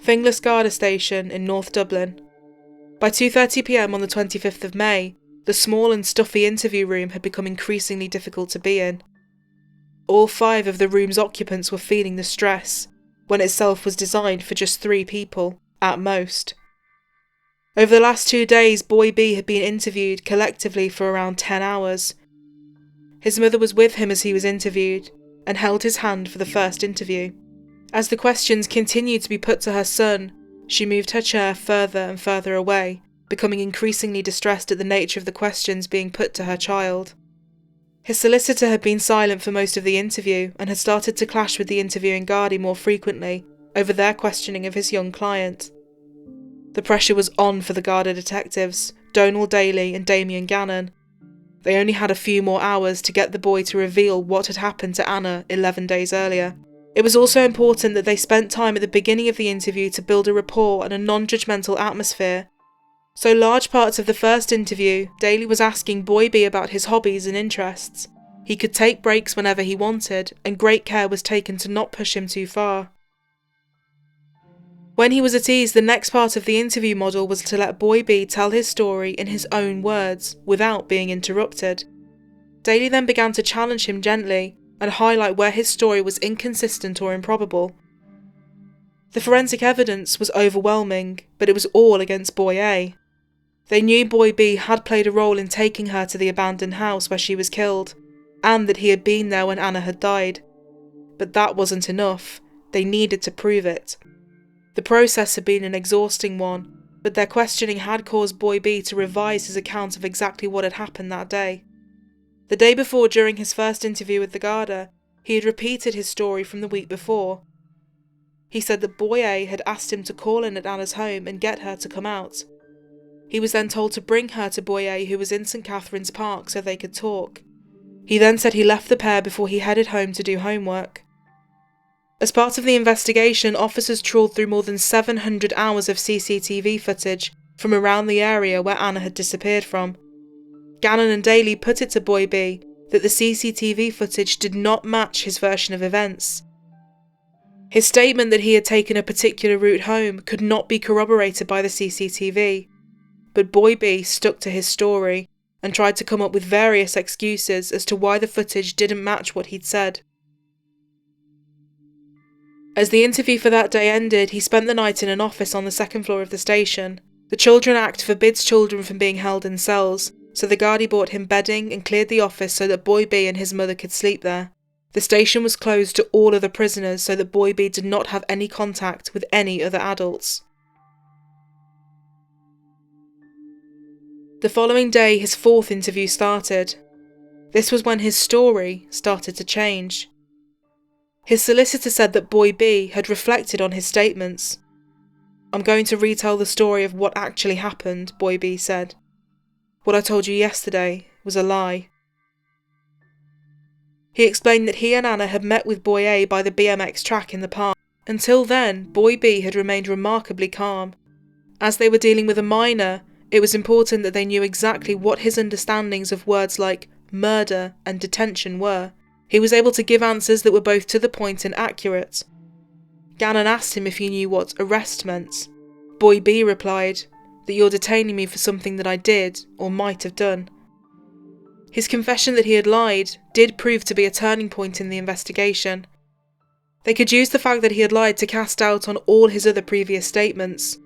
Finglas Garda Station in North Dublin. By 2:30 p.m. on the 25th of May, the small and stuffy interview room had become increasingly difficult to be in. All 5 of the room's occupants were feeling the stress, when itself was designed for just 3 people, at most. Over the last 2 days, Boy B had been interviewed collectively for around 10 hours. His mother was with him as he was interviewed, and held his hand for the first interview. As the questions continued to be put to her son, she moved her chair further and further away, becoming increasingly distressed at the nature of the questions being put to her child. His solicitor had been silent for most of the interview and had started to clash with the interviewing Gardaí more frequently over their questioning of his young client. The pressure was on for the Garda detectives, Donal Daly and Damien Gannon. They only had a few more hours to get the boy to reveal what had happened to Anna 11 days earlier. It was also important that they spent time at the beginning of the interview to build a rapport and a non-judgmental atmosphere. So large parts of the first interview, Daly was asking Boy B about his hobbies and interests. He could take breaks whenever he wanted, and great care was taken to not push him too far. When he was at ease, the next part of the interview model was to let Boy B tell his story in his own words, without being interrupted. Daly then began to challenge him gently, and highlight where his story was inconsistent or improbable. The forensic evidence was overwhelming, but it was all against Boy A. They knew Boy B had played a role in taking her to the abandoned house where she was killed, and that he had been there when Anna had died. But that wasn't enough. They needed to prove it. The process had been an exhausting one, but their questioning had caused Boy B to revise his account of exactly what had happened that day. The day before, during his first interview with the Garda, he had repeated his story from the week before. He said that Boy A had asked him to call in at Anna's home and get her to come out. He was then told to bring her to Boy A, who was in St Catherine's Park, so they could talk. He then said he left the pair before he headed home to do homework. As part of the investigation, officers trawled through more than 700 hours of CCTV footage from around the area where Anna had disappeared from. Gannon and Daly put it to Boy B that the CCTV footage did not match his version of events. His statement that he had taken a particular route home could not be corroborated by the CCTV, but Boy B stuck to his story and tried to come up with various excuses as to why the footage didn't match what he'd said. As the interview for that day ended, he spent the night in an office on the 2nd floor of the station. The Children Act forbids children from being held in cells, so the Gardaí bought him bedding and cleared the office so that Boy B and his mother could sleep there. The station was closed to all other prisoners so that Boy B did not have any contact with any other adults. The following day, his 4th interview started. This was when his story started to change. His solicitor said that Boy B had reflected on his statements. "I'm going to retell the story of what actually happened," Boy B said. "What I told you yesterday was a lie." He explained that he and Anna had met with Boy A by the BMX track in the park. Until then, Boy B had remained remarkably calm. As they were dealing with a minor, it was important that they knew exactly what his understandings of words like murder and detention were. He was able to give answers that were both to the point and accurate. Gannon asked him if he knew what arrest meant. Boy B replied that "you're detaining me for something that I did or might have done." His confession that he had lied did prove to be a turning point in the investigation. They could use the fact that he had lied to cast doubt on all his other previous statements.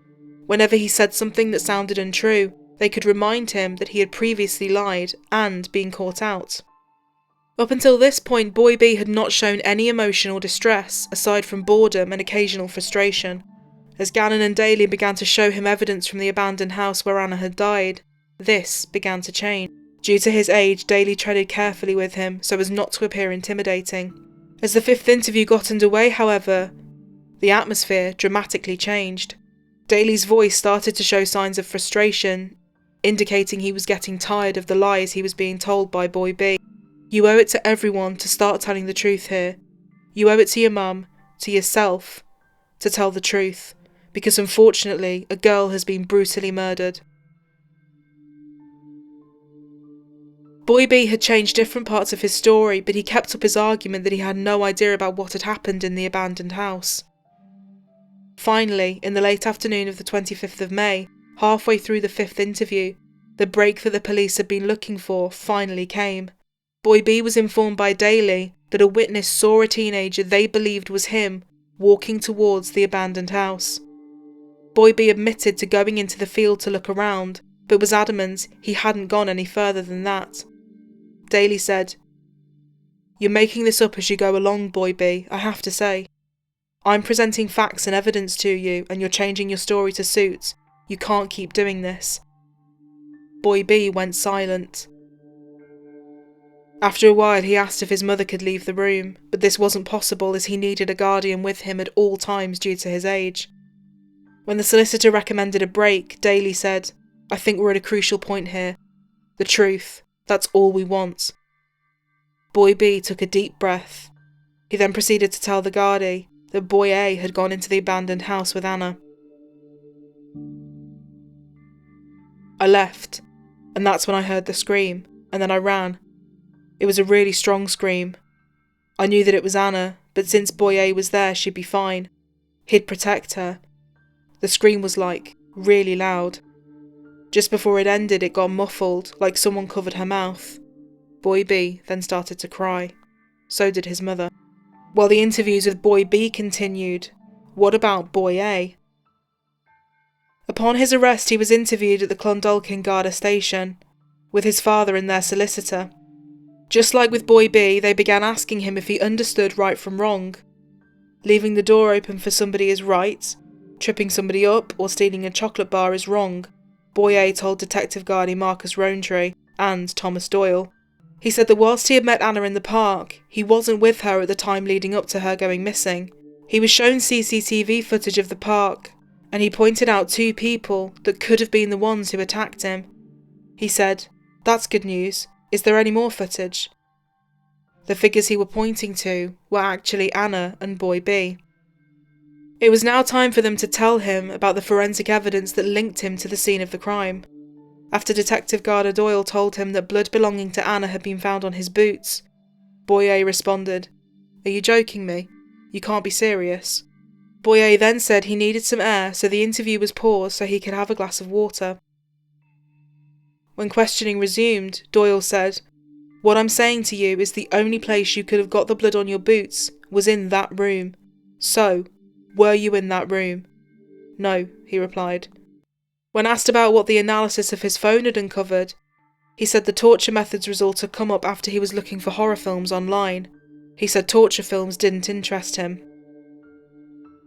Whenever he said something that sounded untrue, they could remind him that he had previously lied and been caught out. Up until this point, Boy B had not shown any emotional distress, aside from boredom and occasional frustration. As Gannon and Daly began to show him evidence from the abandoned house where Anna had died, this began to change. Due to his age, Daly treaded carefully with him so as not to appear intimidating. As the 5th interview got underway, however, the atmosphere dramatically changed. Daly's voice started to show signs of frustration, indicating he was getting tired of the lies he was being told by Boy B. "You owe it to everyone to start telling the truth here. You owe it to your mum, to yourself, to tell the truth, because unfortunately a girl has been brutally murdered." Boy B had changed different parts of his story, but he kept up his argument that he had no idea about what had happened in the abandoned house. Finally, in the late afternoon of the 25th of May, halfway through the 5th interview, the break that the police had been looking for finally came. Boy B was informed by Daly that a witness saw a teenager they believed was him walking towards the abandoned house. Boy B admitted to going into the field to look around, but was adamant he hadn't gone any further than that. Daly said, "You're making this up as you go along, Boy B, I have to say. I'm presenting facts and evidence to you and you're changing your story to suit. You can't keep doing this." Boy B went silent. After a while he asked if his mother could leave the room, but this wasn't possible as he needed a guardian with him at all times due to his age. When the solicitor recommended a break, Daly said, "I think we're at a crucial point here. The truth, that's all we want." Boy B took a deep breath. He then proceeded to tell the guardie that Boy A had gone into the abandoned house with Anna. "I left, and that's when I heard the scream, and then I ran. It was a really strong scream. I knew that it was Anna, but since Boy A was there, she'd be fine. He'd protect her. The scream was really loud. Just before it ended, it got muffled, like someone covered her mouth." Boy B then started to cry. So did his mother. While the interviews with Boy B continued, what about Boy A? Upon his arrest, he was interviewed at the Clondalkin Garda station, with his father and their solicitor. Just like with Boy B, they began asking him if he understood right from wrong. Leaving the door open for somebody is right, tripping somebody up or stealing a chocolate bar is wrong, Boy A told Detective Guardy Marcus Rowntree and Thomas Doyle. He said that whilst he had met Anna in the park, he wasn't with her at the time leading up to her going missing. He was shown CCTV footage of the park, and he pointed out 2 people that could have been the ones who attacked him. He said, "That's good news. Is there any more footage?" The figures he were pointing to were actually Anna and Boy B. It was now time for them to tell him about the forensic evidence that linked him to the scene of the crime. After Detective Garda Doyle told him that blood belonging to Anna had been found on his boots, Boy A responded, "Are you joking me? You can't be serious." Boy A then said he needed some air, so the interview was paused so he could have a glass of water. When questioning resumed, Doyle said, "What I'm saying to you is the only place you could have got the blood on your boots was in that room. So, were you in that room?" "No," he replied. When asked about what the analysis of his phone had uncovered, he said the torture methods result had come up after he was looking for horror films online. He said torture films didn't interest him.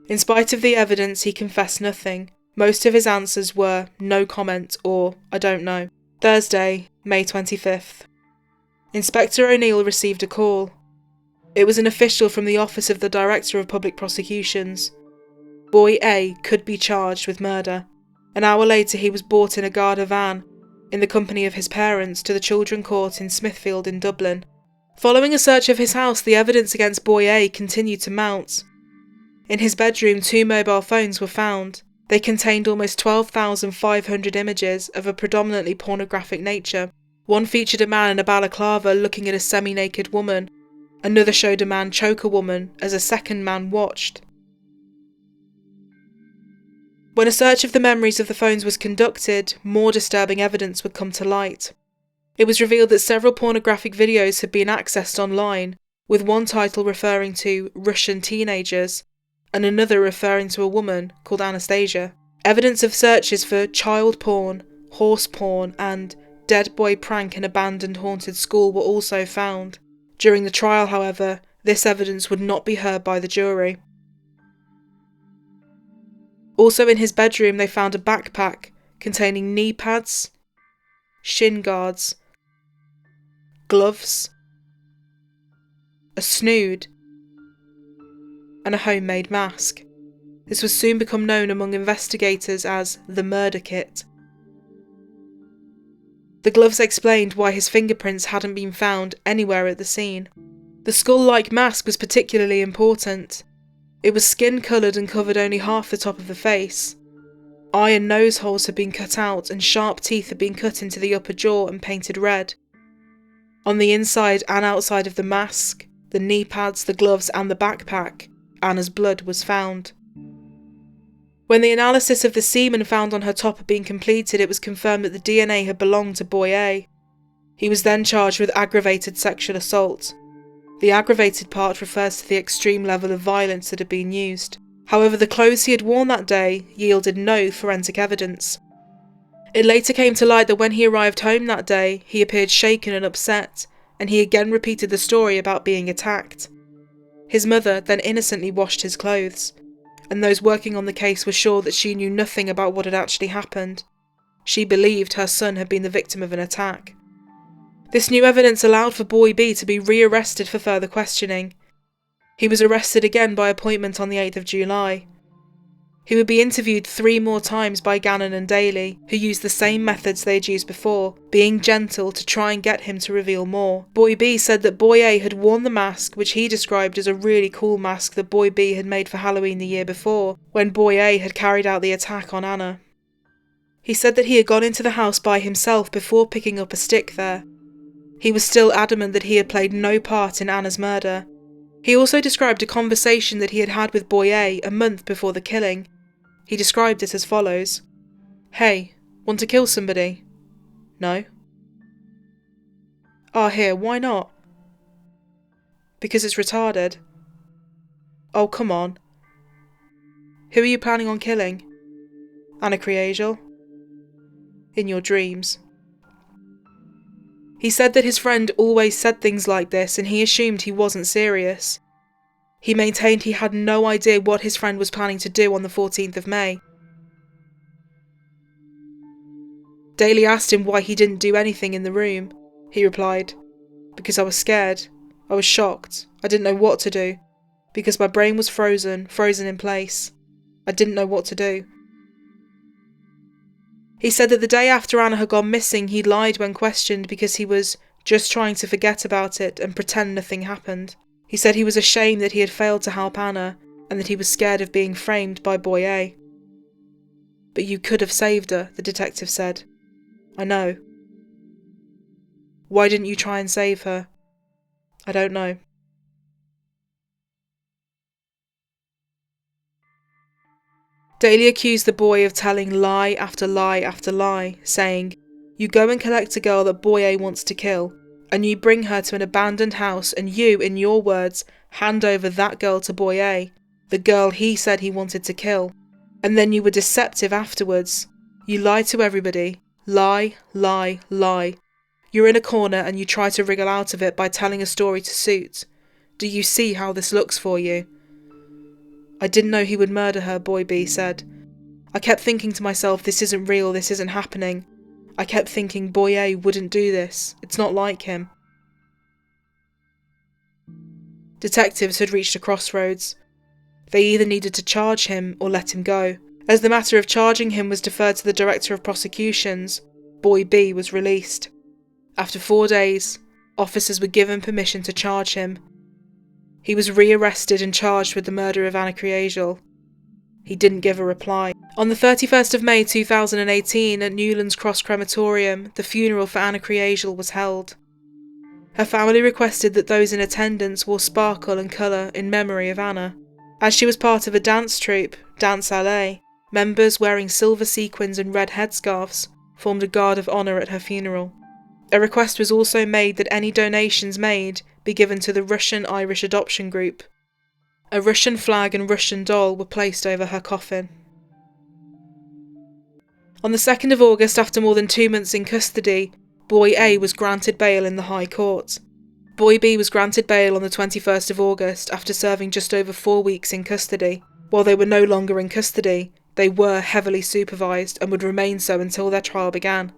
In spite of the evidence, he confessed nothing. Most of his answers were no comment or I don't know. Thursday, May 25th. Inspector O'Neill received a call. It was an official from the Office of the Director of Public Prosecutions. Boy A could be charged with murder. An hour later he was brought in a Garda van, in the company of his parents, to the Children's Court in Smithfield in Dublin. Following a search of his house, the evidence against Boy A continued to mount. In his bedroom, 2 mobile phones were found. They contained almost 12,500 images of a predominantly pornographic nature. One featured a man in a balaclava looking at a semi-naked woman. Another showed a man choke a woman as a second man watched. When a search of the memories of the phones was conducted, more disturbing evidence would come to light. It was revealed that several pornographic videos had been accessed online, with one title referring to Russian teenagers, and another referring to a woman called Anastasia. Evidence of searches for child porn, horse porn, and dead boy prank in abandoned haunted school were also found. During the trial, however, this evidence would not be heard by the jury. Also in his bedroom they found a backpack containing knee pads, shin guards, gloves, a snood, and a homemade mask. This would soon become known among investigators as the murder kit. The gloves explained why his fingerprints hadn't been found anywhere at the scene. The skull-like mask was particularly important. It was skin-coloured and covered only half the top of the face. Eye and nose holes had been cut out and sharp teeth had been cut into the upper jaw and painted red. On the inside and outside of the mask, the knee pads, the gloves and the backpack, Anna's blood was found. When the analysis of the semen found on her top had been completed, it was confirmed that the DNA had belonged to Boy A. He was then charged with aggravated sexual assault. The aggravated part refers to the extreme level of violence that had been used. However, the clothes he had worn that day yielded no forensic evidence. It later came to light that when he arrived home that day, he appeared shaken and upset, and he again repeated the story about being attacked. His mother then innocently washed his clothes, and those working on the case were sure that she knew nothing about what had actually happened. She believed her son had been the victim of an attack. This new evidence allowed for Boy B to be re-arrested for further questioning. He was arrested again by appointment on the 8th of July. He would be interviewed 3 more times by Gannon and Daly, who used the same methods they had used before, being gentle to try and get him to reveal more. Boy B said that Boy A had worn the mask, which he described as a really cool mask that Boy B had made for Halloween the year before, when Boy A had carried out the attack on Anna. He said that he had gone into the house by himself before picking up a stick there. He was still adamant that he had played no part in Anna's murder. He also described a conversation that he had had with Boy A month before the killing. He described it as follows. "Hey, want to kill somebody?" "No." "Ah, here, why not?" "Because it's retarded." "Oh, come on." "Who are you planning on killing?" "Anna Kriégel." "In your dreams." He said that his friend always said things like this and he assumed he wasn't serious. He maintained he had no idea what his friend was planning to do on the 14th of May. Daly asked him why he didn't do anything in the room. He replied, "Because I was scared. I was shocked. I didn't know what to do. Because my brain was frozen in place. I didn't know what to do." He said that the day after Anna had gone missing, he lied when questioned because he was just trying to forget about it and pretend nothing happened. He said he was ashamed that he had failed to help Anna and that he was scared of being framed by Boy A. "But you could have saved her," the detective said. "I know." "Why didn't you try and save her?" "I don't know." Daly accused the boy of telling lie after lie after lie, saying, "You go and collect a girl that Boy A wants to kill, and you bring her to an abandoned house and you, in your words, hand over that girl to Boy A, the girl he said he wanted to kill. And then you were deceptive afterwards. You lie to everybody. Lie, lie, lie. You're in a corner and you try to wriggle out of it by telling a story to suit. Do you see how this looks for you?" "I didn't know he would murder her," Boy B said. "I kept thinking to myself, this isn't real, this isn't happening. I kept thinking Boy A wouldn't do this. It's not like him." Detectives had reached a crossroads. They either needed to charge him or let him go. As the matter of charging him was deferred to the Director of Prosecutions, Boy B was released. After 4 days, officers were given permission to charge him. He was re-arrested and charged with the murder of Anna Kriégel. He didn't give a reply. On the 31st of May 2018, at Newlands Cross Crematorium, the funeral for Anna Kriégel was held. Her family requested that those in attendance wore sparkle and colour in memory of Anna. As she was part of a dance troupe, Dance LA, members wearing silver sequins and red headscarves formed a guard of honour at her funeral. A request was also made that any donations made be given to the Russian-Irish Adoption Group. A Russian flag and Russian doll were placed over her coffin. On the 2nd of August, after more than 2 months in custody, Boy A was granted bail in the High Court. Boy B was granted bail on the 21st of August after serving just over 4 weeks in custody. While they were no longer in custody, they were heavily supervised and would remain so until their trial began.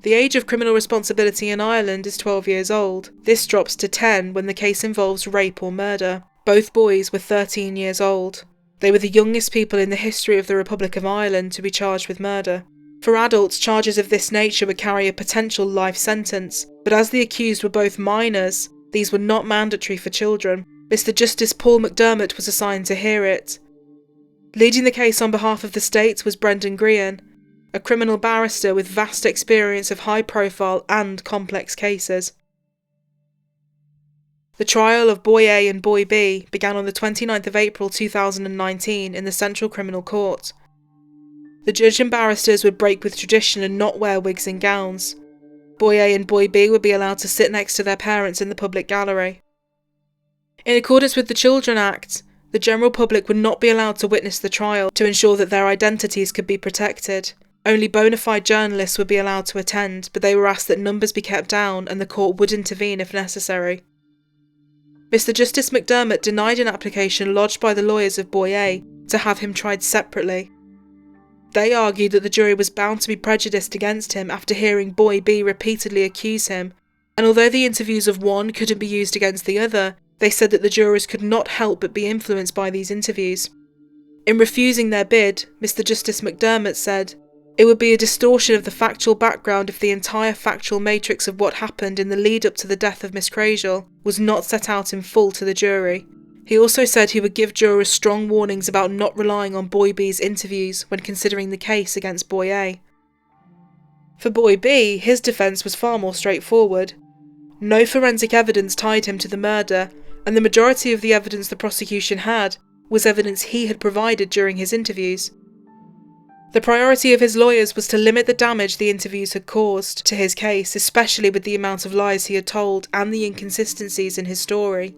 The age of criminal responsibility in Ireland is 12 years old. This drops to 10 when the case involves rape or murder. Both boys were 13 years old. They were the youngest people in the history of the Republic of Ireland to be charged with murder. For adults, charges of this nature would carry a potential life sentence, but as the accused were both minors, these were not mandatory for children. Mr. Justice Paul McDermott was assigned to hear it. Leading the case on behalf of the state was Brendan Grehan, a criminal barrister with vast experience of high-profile and complex cases. The trial of Boy A and Boy B began on the 29th of April 2019 in the Central Criminal Court. The judge and barristers would break with tradition and not wear wigs and gowns. Boy A and Boy B would be allowed to sit next to their parents in the public gallery. In accordance with the Children Act, the general public would not be allowed to witness the trial to ensure that their identities could be protected. Only bona fide journalists would be allowed to attend, but they were asked that numbers be kept down and the court would intervene if necessary. Mr. Justice McDermott denied an application lodged by the lawyers of Boy A to have him tried separately. They argued that the jury was bound to be prejudiced against him after hearing Boy B repeatedly accuse him, and although the interviews of one couldn't be used against the other, they said that the jurors could not help but be influenced by these interviews. In refusing their bid, Mr. Justice McDermott said, "It would be a distortion of the factual background if the entire factual matrix of what happened in the lead-up to the death of Miss Kriégel was not set out in full to the jury." He also said he would give jurors strong warnings about not relying on Boy B's interviews when considering the case against Boy A. For Boy B, his defence was far more straightforward. No forensic evidence tied him to the murder, and the majority of the evidence the prosecution had was evidence he had provided during his interviews. The priority of his lawyers was to limit the damage the interviews had caused to his case, especially with the amount of lies he had told and the inconsistencies in his story.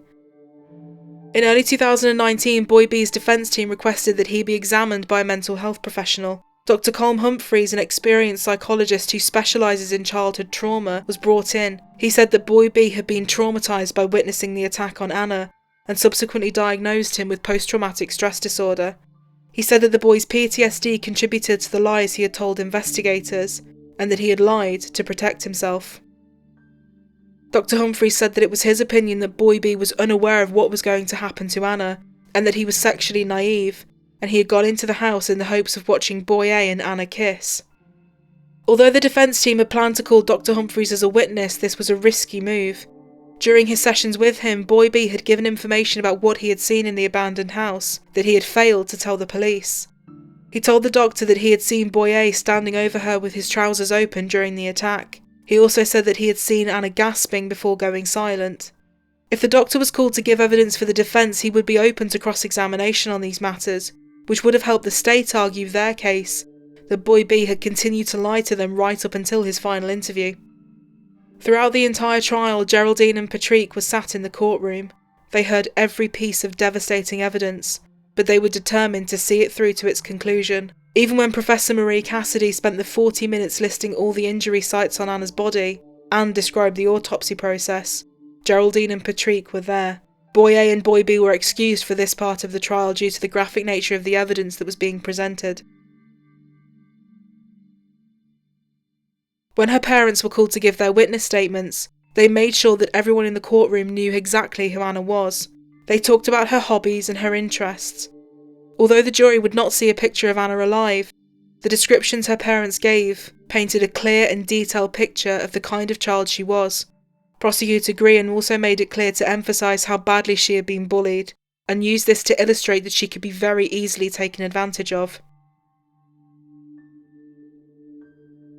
In early 2019, Boy B's defence team requested that he be examined by a mental health professional. Dr. Colm Humphreys, an experienced psychologist who specialises in childhood trauma, was brought in. He said that Boy B had been traumatised by witnessing the attack on Anna, and subsequently diagnosed him with post-traumatic stress disorder. He said that the boy's PTSD contributed to the lies he had told investigators, and that he had lied to protect himself. Dr. Humphreys said that it was his opinion that Boy B was unaware of what was going to happen to Anna, and that he was sexually naive, and he had gone into the house in the hopes of watching Boy A and Anna kiss. Although the defence team had planned to call Dr. Humphreys as a witness, this was a risky move. During his sessions with him, Boy B had given information about what he had seen in the abandoned house, that he had failed to tell the police. He told the doctor that he had seen Boy A standing over her with his trousers open during the attack. He also said that he had seen Anna gasping before going silent. If the doctor was called to give evidence for the defence, he would be open to cross-examination on these matters, which would have helped the state argue their case, that Boy B had continued to lie to them right up until his final interview. Throughout the entire trial, Geraldine and Patrick were sat in the courtroom. They heard every piece of devastating evidence, but they were determined to see it through to its conclusion. Even when Professor Marie Cassidy spent the 40 minutes listing all the injury sites on Anna's body, and described the autopsy process, Geraldine and Patrick were there. Boy A and Boy B were excused for this part of the trial due to the graphic nature of the evidence that was being presented. When her parents were called to give their witness statements, they made sure that everyone in the courtroom knew exactly who Anna was. They talked about her hobbies and her interests. Although the jury would not see a picture of Anna alive, the descriptions her parents gave painted a clear and detailed picture of the kind of child she was. Prosecutor Green also made it clear to emphasise how badly she had been bullied, and used this to illustrate that she could be very easily taken advantage of.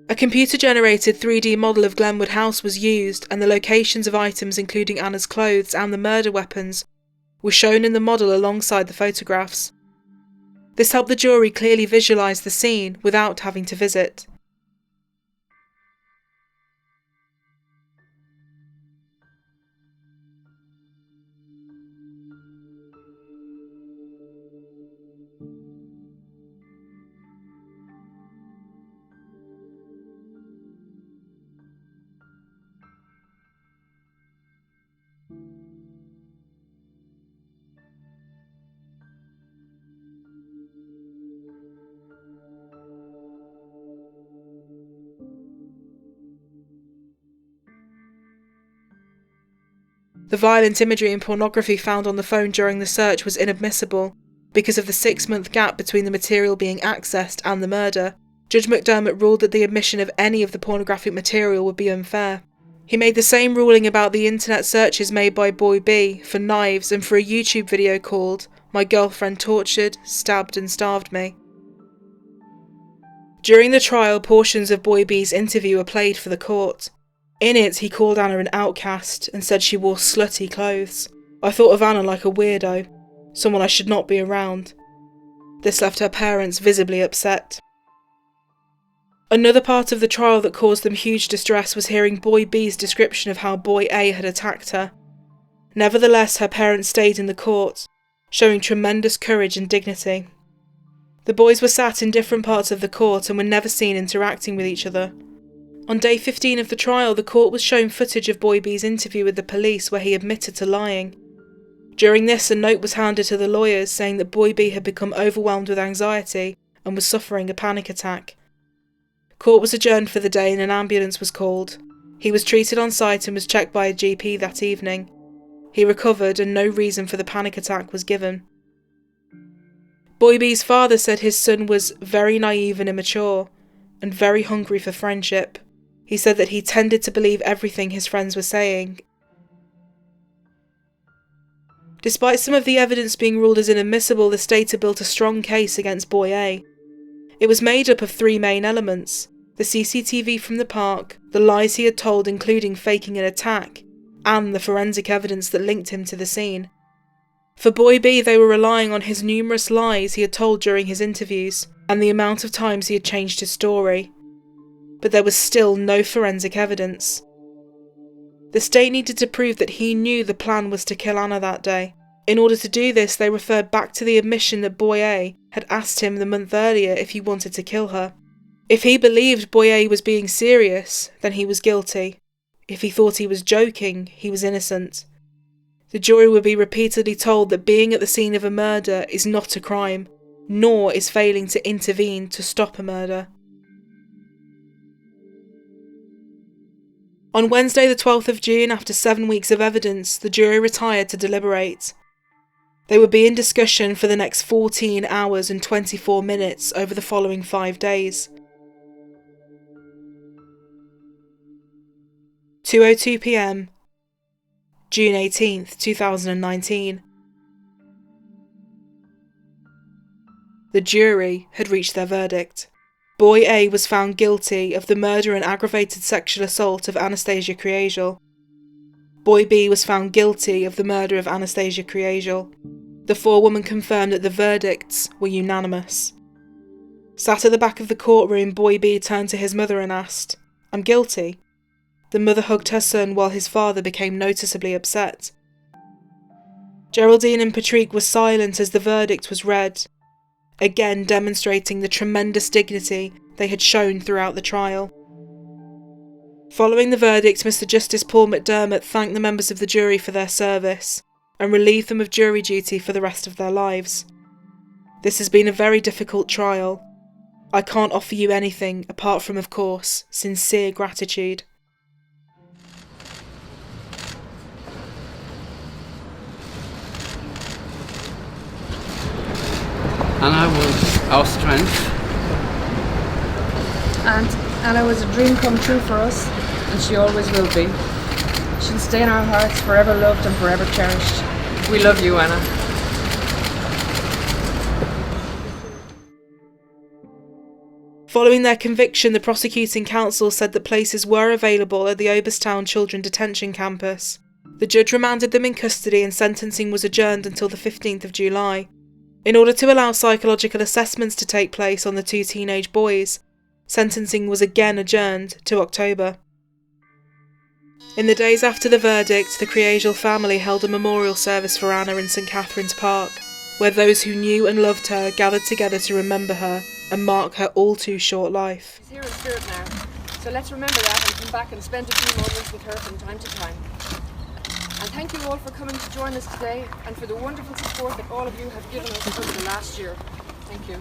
A computer-generated 3D model of Glenwood House was used, and the locations of items including Anna's clothes and the murder weapons were shown in the model alongside the photographs. This helped the jury clearly visualise the scene without having to visit. The violent imagery and pornography found on the phone during the search was inadmissible, because of the 6-month gap between the material being accessed and the murder. Judge McDermott ruled that the admission of any of the pornographic material would be unfair. He made the same ruling about the internet searches made by Boy B for knives and for a YouTube video called "My Girlfriend Tortured, Stabbed and Starved Me." During the trial, portions of Boy B's interview were played for the court. In it, he called Anna an outcast and said she wore slutty clothes. I thought of Anna like a weirdo, someone I should not be around. This left her parents visibly upset. Another part of the trial that caused them huge distress was hearing Boy B's description of how Boy A had attacked her. Nevertheless, her parents stayed in the court, showing tremendous courage and dignity. The boys were sat in different parts of the court and were never seen interacting with each other. On day 15 of the trial, the court was shown footage of Boy B's interview with the police where he admitted to lying. During this, a note was handed to the lawyers saying that Boy B had become overwhelmed with anxiety and was suffering a panic attack. Court was adjourned for the day and an ambulance was called. He was treated on site and was checked by a GP that evening. He recovered and no reason for the panic attack was given. Boy B's father said his son was very naive and immature, and very hungry for friendship. He said that he tended to believe everything his friends were saying. Despite some of the evidence being ruled as inadmissible, the state had built a strong case against Boy A. It was made up of three main elements: the CCTV from the park, the lies he had told including faking an attack, and the forensic evidence that linked him to the scene. For Boy B, they were relying on his numerous lies he had told during his interviews, and the amount of times he had changed his story. But there was still no forensic evidence. The state needed to prove that he knew the plan was to kill Anna that day. In order to do this, they referred back to the admission that Boy A had asked him the month earlier if he wanted to kill her. If he believed Boy A was being serious, then he was guilty. If he thought he was joking, he was innocent. The jury would be repeatedly told that being at the scene of a murder is not a crime, nor is failing to intervene to stop a murder. On Wednesday the 12th of June, after 7 weeks of evidence, the jury retired to deliberate. They would be in discussion for the next 14 hours and 24 minutes over the following 5 days. 2:02 p.m, June 18th, 2019. The jury had reached their verdict. Boy A was found guilty of the murder and aggravated sexual assault of Anastasia Kriégel. Boy B was found guilty of the murder of Anastasia Kriégel. The forewoman confirmed that the verdicts were unanimous. Sat at the back of the courtroom, Boy B turned to his mother and asked, "I'm guilty?" The mother hugged her son while his father became noticeably upset. Geraldine and Patrick were silent as the verdict was read, again demonstrating the tremendous dignity they had shown throughout the trial. Following the verdict, Mr. Justice Paul McDermott thanked the members of the jury for their service and relieved them of jury duty for the rest of their lives. "This has been a very difficult trial. I can't offer you anything apart from, of course, sincere gratitude." Anna was our strength. And Anna was a dream come true for us, and she always will be. She'll stay in our hearts, forever loved and forever cherished. We love you, Anna. Following their conviction, the prosecuting counsel said that places were available at the Oberstown Children Detention Campus. The judge remanded them in custody and sentencing was adjourned until the 15th of July. In order to allow psychological assessments to take place on the two teenage boys, sentencing was again adjourned to October. In the days after the verdict, the Kriégel family held a memorial service for Anna in St. Catherine's Park, where those who knew and loved her gathered together to remember her and mark her all too short life. She's here in spirit now, so let's remember that and come back and spend a few moments with her from time to time. And thank you all for coming to join us today and for the wonderful support that all of you have given us over the last year. Thank you.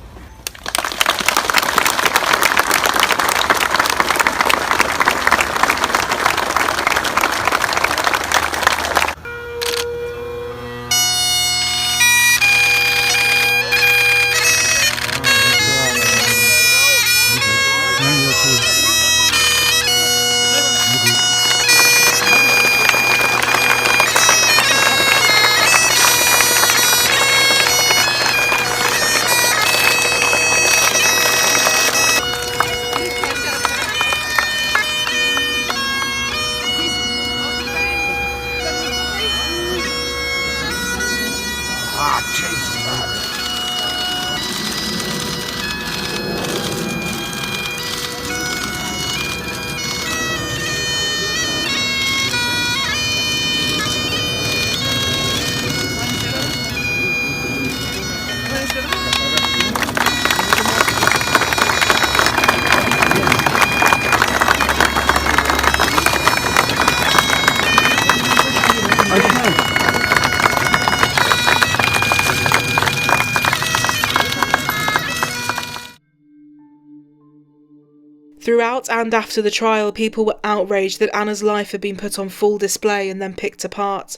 Throughout and after the trial, people were outraged that Anna's life had been put on full display and then picked apart,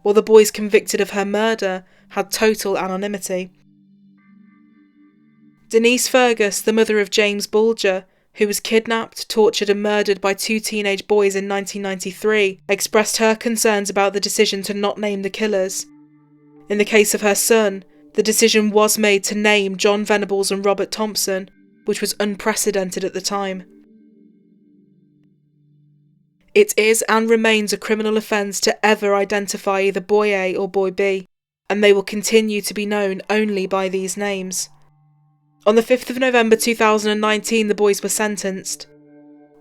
while the boys convicted of her murder had total anonymity. Denise Fergus, the mother of James Bulger, who was kidnapped, tortured and murdered by 2 teenage boys in 1993, expressed her concerns about the decision to not name the killers. In the case of her son, the decision was made to name John Venables and Robert Thompson, which was unprecedented at the time. It is and remains a criminal offence to ever identify either Boy A or Boy B, and they will continue to be known only by these names. On the 5th of November 2019, the boys were sentenced.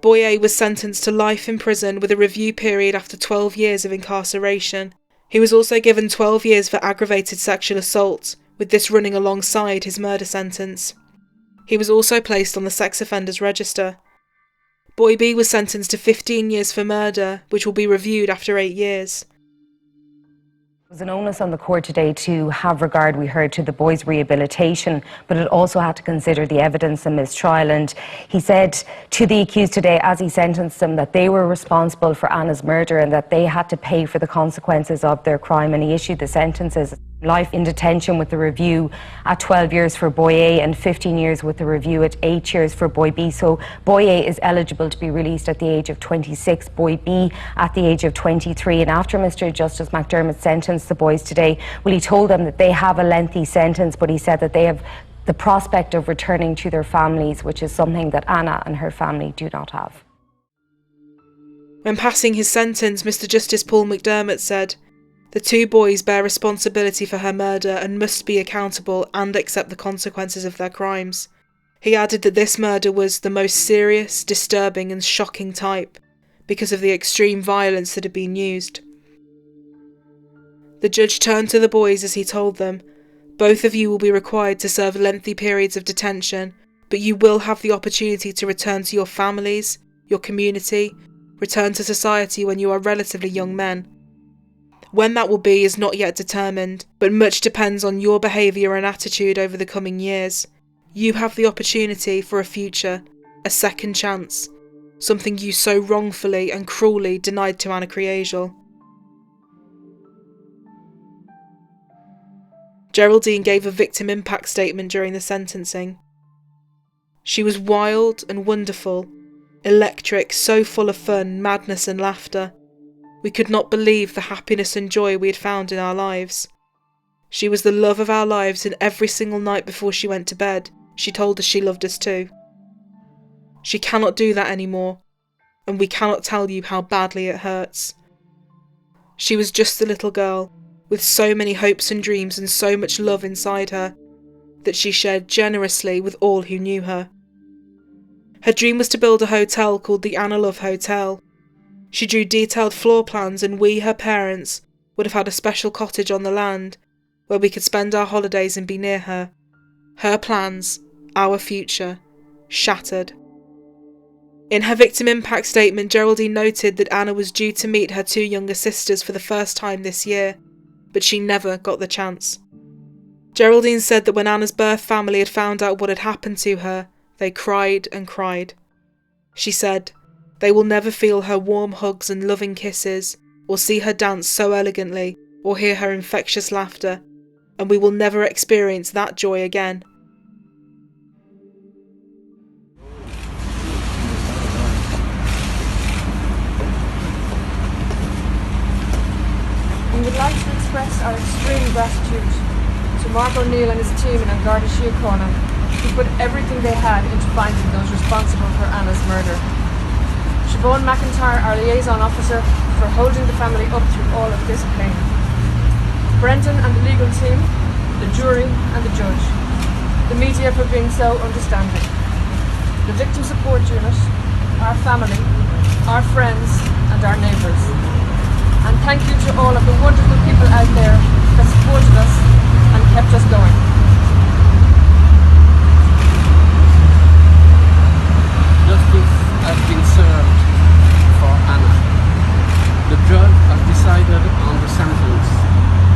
Boy A was sentenced to life in prison with a review period after 12 years of incarceration. He was also given 12 years for aggravated sexual assault, with this running alongside his murder sentence. He was also placed on the sex offenders register. Boy B was sentenced to 15 years for murder, which will be reviewed after 8 years. There was an onus on the court today to have regard, we heard, to the boys' rehabilitation, but it also had to consider the evidence in mistrial. And he said to the accused today, as he sentenced them, that they were responsible for Anna's murder and that they had to pay for the consequences of their crime. And he issued the sentences: life in detention with the review at 12 years for Boy A and 15 years with the review at 8 years for Boy B. So Boy A is eligible to be released at the age of 26, Boy B at the age of 23. And after Mr. Justice McDermott sentenced the boys today, well, he told them that they have a lengthy sentence, but he said that they have the prospect of returning to their families, which is something that Anna and her family do not have. When passing his sentence, Mr. Justice Paul McDermott said, "The 2 boys bear responsibility for her murder and must be accountable and accept the consequences of their crimes." He added that this murder was the most serious, disturbing and shocking type because of the extreme violence that had been used. The judge turned to the boys as he told them, "Both of you will be required to serve lengthy periods of detention, but you will have the opportunity to return to your families, your community, return to society when you are relatively young men. When that will be is not yet determined, but much depends on your behaviour and attitude over the coming years. You have the opportunity for a future, a second chance, something you so wrongfully and cruelly denied to Anna Kriégel." Geraldine gave a victim impact statement during the sentencing. "She was wild and wonderful, electric, so full of fun, madness and laughter. We could not believe the happiness and joy we had found in our lives. She was the love of our lives, and every single night before she went to bed, she told us she loved us too. She cannot do that anymore, and we cannot tell you how badly it hurts. She was just a little girl, with so many hopes and dreams and so much love inside her, that she shared generously with all who knew her. Her dream was to build a hotel called the Anna Love Hotel. She drew detailed floor plans, and we, her parents, would have had a special cottage on the land where we could spend our holidays and be near her. Her plans, our future, shattered." In her victim impact statement, Geraldine noted that Anna was due to meet her 2 younger sisters for the first time this year, but she never got the chance. Geraldine said that when Anna's birth family had found out what had happened to her, they cried and cried. She said, "They will never feel her warm hugs and loving kisses, or see her dance so elegantly, or hear her infectious laughter, and we will never experience that joy again." We would like to express our extreme gratitude to Mark O'Neill and his team in An Garda Síochána, who put everything they had into finding those responsible for Anna's murder. Siobhan McIntyre, our liaison officer, for holding the family up through all of this pain. Brendan and the legal team, the jury and the judge. The media for being so understanding. The victim support unit, our family, our friends and our neighbours. And thank you to all of the wonderful people out there that supported us and kept us going. Justice has been served for Anna. The judge has decided on the sentence,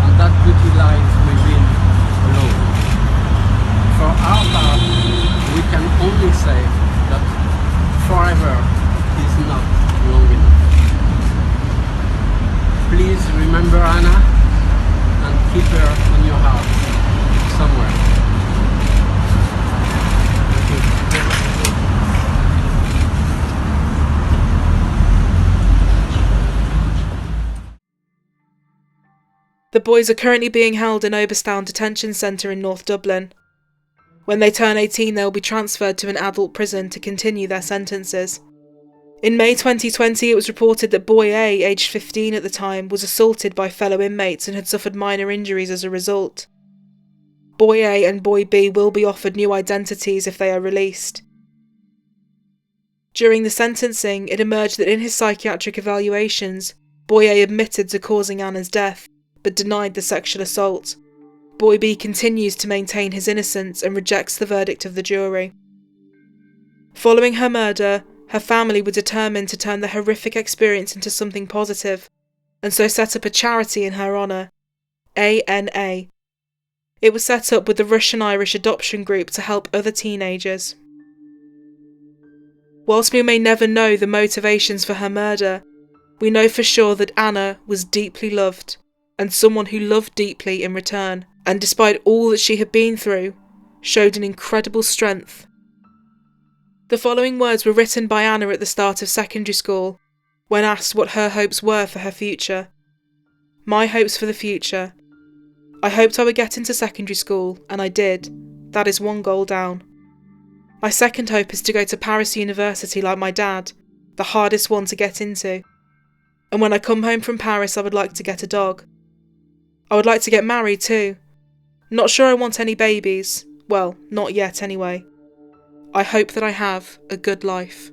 and that beauty lies within alone. For our part, we can only say that The boys are currently being held in Oberstown Detention Centre in North Dublin. When they turn 18, they will be transferred to an adult prison to continue their sentences. In May 2020, it was reported that Boy A, aged 15 at the time, was assaulted by fellow inmates and had suffered minor injuries as a result. Boy A and Boy B will be offered new identities if they are released. During the sentencing, it emerged that in his psychiatric evaluations, Boy A admitted to causing Anna's death, but denied the sexual assault. Boy B continues to maintain his innocence and rejects the verdict of the jury. Following her murder, her family were determined to turn the horrific experience into something positive, and so set up a charity in her honour, ANA. It was set up with the Russian-Irish adoption group to help other teenagers. Whilst we may never know the motivations for her murder, we know for sure that Anna was deeply loved, and someone who loved deeply in return, and despite all that she had been through, showed an incredible strength. The following words were written by Anna at the start of secondary school, when asked what her hopes were for her future. My hopes for the future. I hoped I would get into secondary school, and I did. That is one goal down. My second hope is to go to Paris University like my dad, the hardest one to get into. And when I come home from Paris, I would like to get a dog. I would like to get married too. Not sure I want any babies. Well, not yet anyway. I hope that I have a good life.